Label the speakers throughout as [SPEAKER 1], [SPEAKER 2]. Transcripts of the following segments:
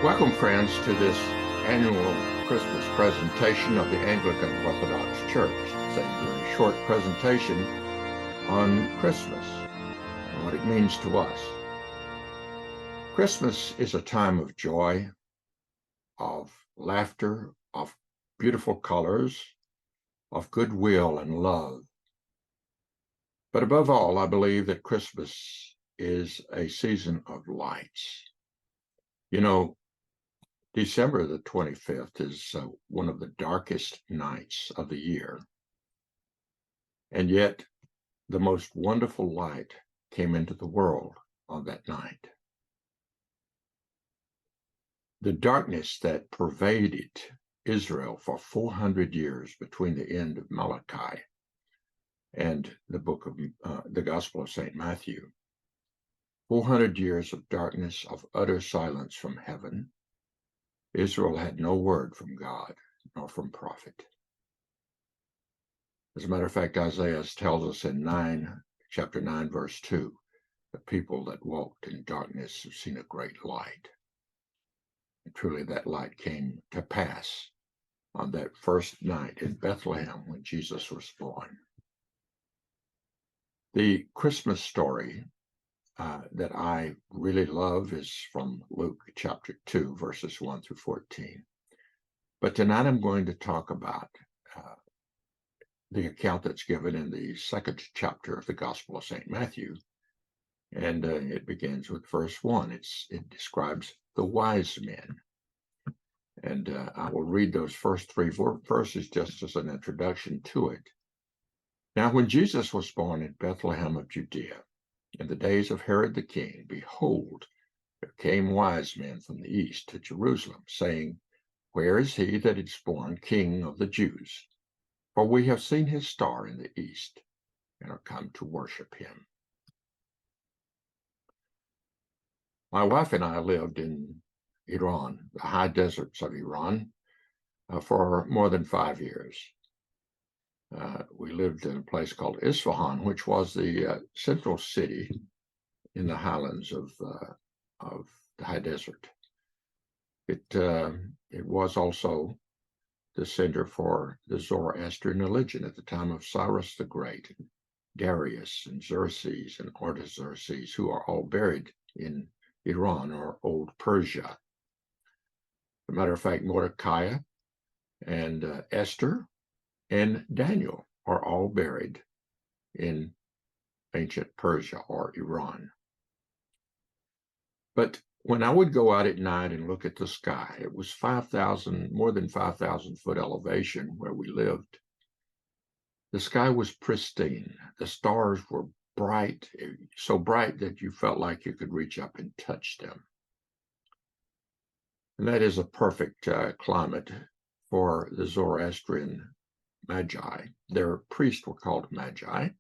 [SPEAKER 1] Welcome, friends, to this annual Christmas presentation of the Anglican Orthodox Church. It's a very short presentation on Christmas and what it means to us. Christmas is a time of joy, of laughter, of beautiful colors, of goodwill and love. But above all, I believe that Christmas is a season of lights. You know, December the 25th is one of the darkest nights of the year. And yet, the most wonderful light came into the world on that night. The darkness that pervaded Israel for 400 years between the end of Malachi and the book of the Gospel of St. Matthew, 400 years of darkness, of utter silence from heaven. Israel had no word from God nor from prophet. As a matter of fact, Isaiah tells us in chapter 9, verse 2, the people that walked in darkness have seen a great light. And truly that light came to pass on that first night in Bethlehem when Jesus was born. The Christmas story that I really love is from Luke chapter 2, verses 1 through 14. But tonight I'm going to talk about the account that's given in the second chapter of the Gospel of St. Matthew. And it begins with verse 1. It describes the wise men. And I will read those first three verses just as an introduction to it. Now, when Jesus was born in Bethlehem of Judea, in the days of Herod the king, behold, there came wise men from the east to Jerusalem, saying, Where is he that is born King of the Jews? For we have seen his star in the east, and are come to worship him. My wife and I lived in Iran, the high deserts of Iran, for more than 5 years. We lived in a place called Isfahan, which was the central city in the highlands of the high desert. It was also the center for the Zoroastrian religion at the time of Cyrus the Great, and Darius and Xerxes and Artaxerxes, who are all buried in Iran or Old Persia. As a matter of fact, Mordecai and Esther and Daniel are all buried in ancient Persia or Iran. But when I would go out at night and look at the sky, it was more than 5,000 foot elevation where we lived. The sky was pristine. The stars were bright, so bright that you felt like you could reach up and touch them. And that is a perfect climate for the Zoroastrian Magi. Their priests were called Magi.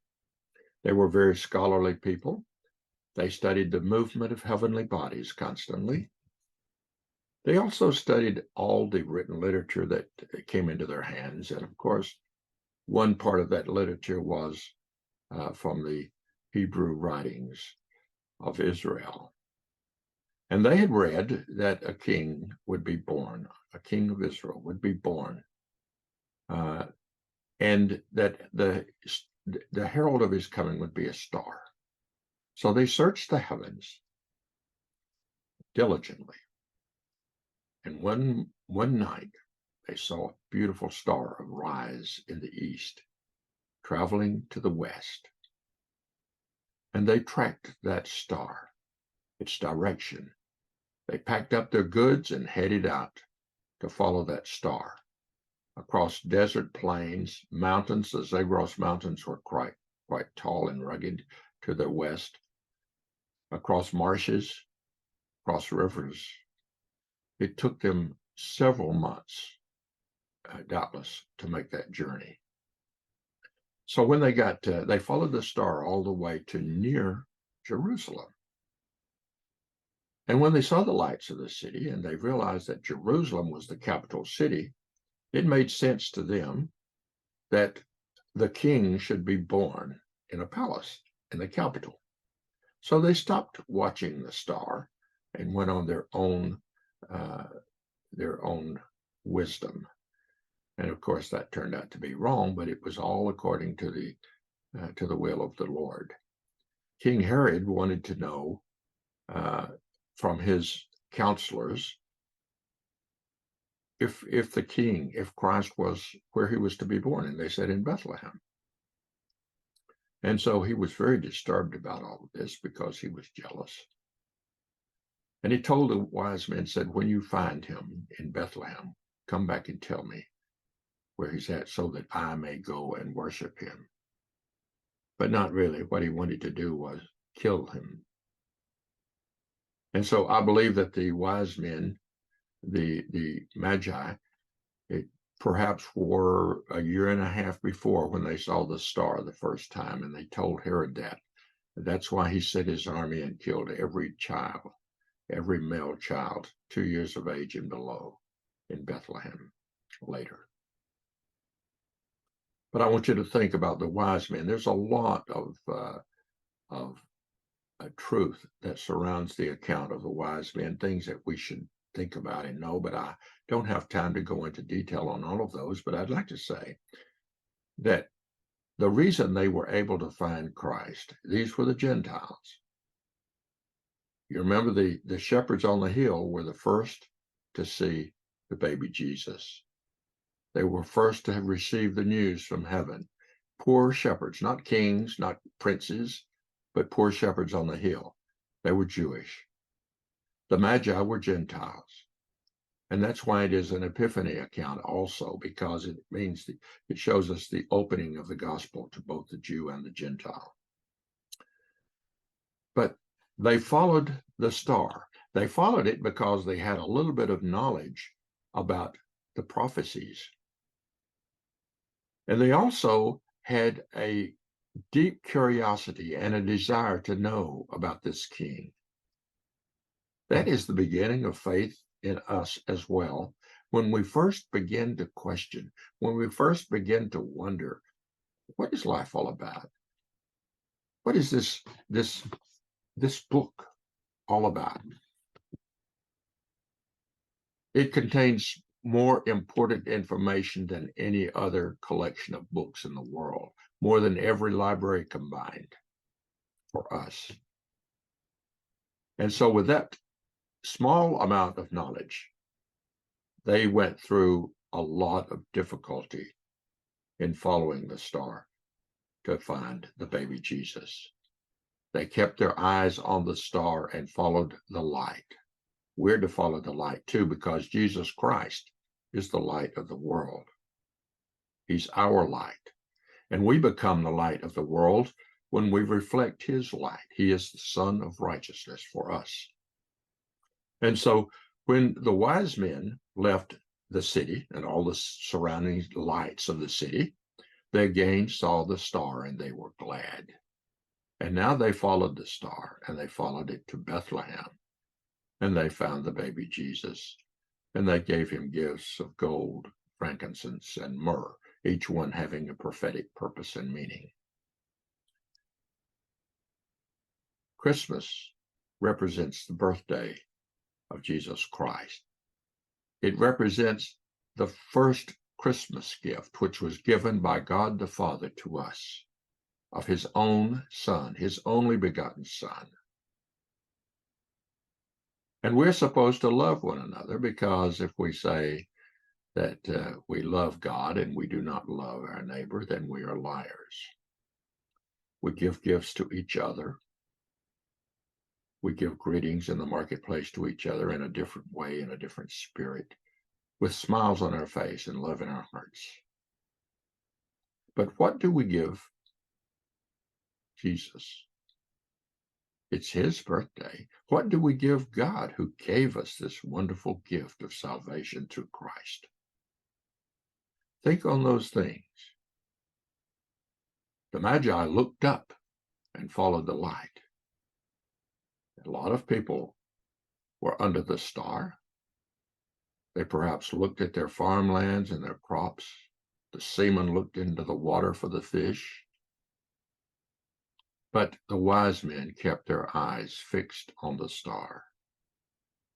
[SPEAKER 1] They were very scholarly people. They studied the movement of heavenly bodies constantly. They also studied all the written literature that came into their hands. And of course, one part of that literature was from the Hebrew writings of Israel. And they had read that a king would be born, a king of Israel would be born, and that the herald of his coming would be a star. So they searched the heavens diligently. And one night, they saw a beautiful star arise in the east, traveling to the west. And they tracked that star, its direction. They packed up their goods and headed out to follow that star across desert plains, mountains. The Zagros Mountains were quite tall and rugged to the west, across marshes, across rivers. It took them several months, doubtless, to make that journey. So when they followed the star all the way to near Jerusalem. And when they saw the lights of the city and they realized that Jerusalem was the capital city, it made sense to them that the king should be born in a palace in the capital. So they stopped watching the star and went on their own uh, their own wisdom. And of course, that turned out to be wrong, but it was all according to the will of the Lord. King Herod wanted to know from his counselors if Christ was where he was to be born, and they said in Bethlehem. And so he was very disturbed about all of this because he was jealous. And he told the wise men, said, when you find him in Bethlehem, come back and tell me where he's at so that I may go and worship him. But not really. What he wanted to do was kill him. And so I believe that the wise men, the Magi, perhaps were a year and a half before when they saw the star the first time, and they told Herod that. That's why he sent his army and killed every child, every male child 2 years of age and below in Bethlehem later. But I want you to think about the wise men. There's a lot of truth that surrounds the account of the wise men, things that we should think about and know, but I don't have time to go into detail on all of those. But I'd like to say that the reason they were able to find Christ, these were the Gentiles. You remember the shepherds on the hill were the first to see the baby Jesus. They were first to have received the news from heaven. Poor shepherds, not kings, not princes, but poor shepherds on the hill. They were Jewish. The Magi were Gentiles. And that's why it is an epiphany account also, because it means it shows us the opening of the gospel to both the Jew and the Gentile. But they followed the star. They followed it because they had a little bit of knowledge about the prophecies. And they also had a deep curiosity and a desire to know about this king. That is the beginning of faith in us as well. When we first begin to question, when we first begin to wonder, what is life all about? What is this book all about? It contains more important information than any other collection of books in the world, more than every library combined for us. And so with that small amount of knowledge, they went through a lot of difficulty in following the star to find the baby Jesus. They kept their eyes on the star and followed the light. We're to follow the light too, because Jesus Christ is the light of the world. He's our light. And we become the light of the world when we reflect his light. He is the Son of righteousness for us. And so when the wise men left the city and all the surrounding lights of the city, they again saw the star and they were glad. And now they followed the star and they followed it to Bethlehem. And they found the baby Jesus, and they gave him gifts of gold, frankincense, and myrrh, each one having a prophetic purpose and meaning. Christmas represents the birthday of Jesus Christ. It represents the first Christmas gift, which was given by God the Father to us, of his own Son, his only begotten Son. And we're supposed to love one another, because if we say that we love God and we do not love our neighbor, then we are liars. We give gifts to each other. We give greetings in the marketplace to each other in a different way, in a different spirit, with smiles on our face and love in our hearts. But what do we give Jesus? It's his birthday. What do we give God, who gave us this wonderful gift of salvation through Christ? Think on those things. The Magi looked up and followed the light. A lot of people were under the star. They perhaps looked at their farmlands and their crops. The seamen looked into the water for the fish. But the wise men kept their eyes fixed on the star.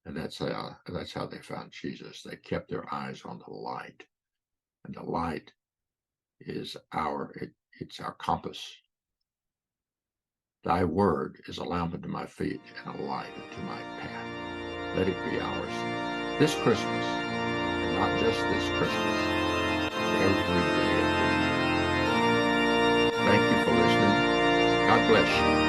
[SPEAKER 1] And that's how they found Jesus. They kept their eyes on the light. And the light is it's our compass. Thy word is a lamp unto my feet and a light unto my path. Let it be ours this Christmas, and not just this Christmas, but every day of the year. Thank you for listening. God bless you.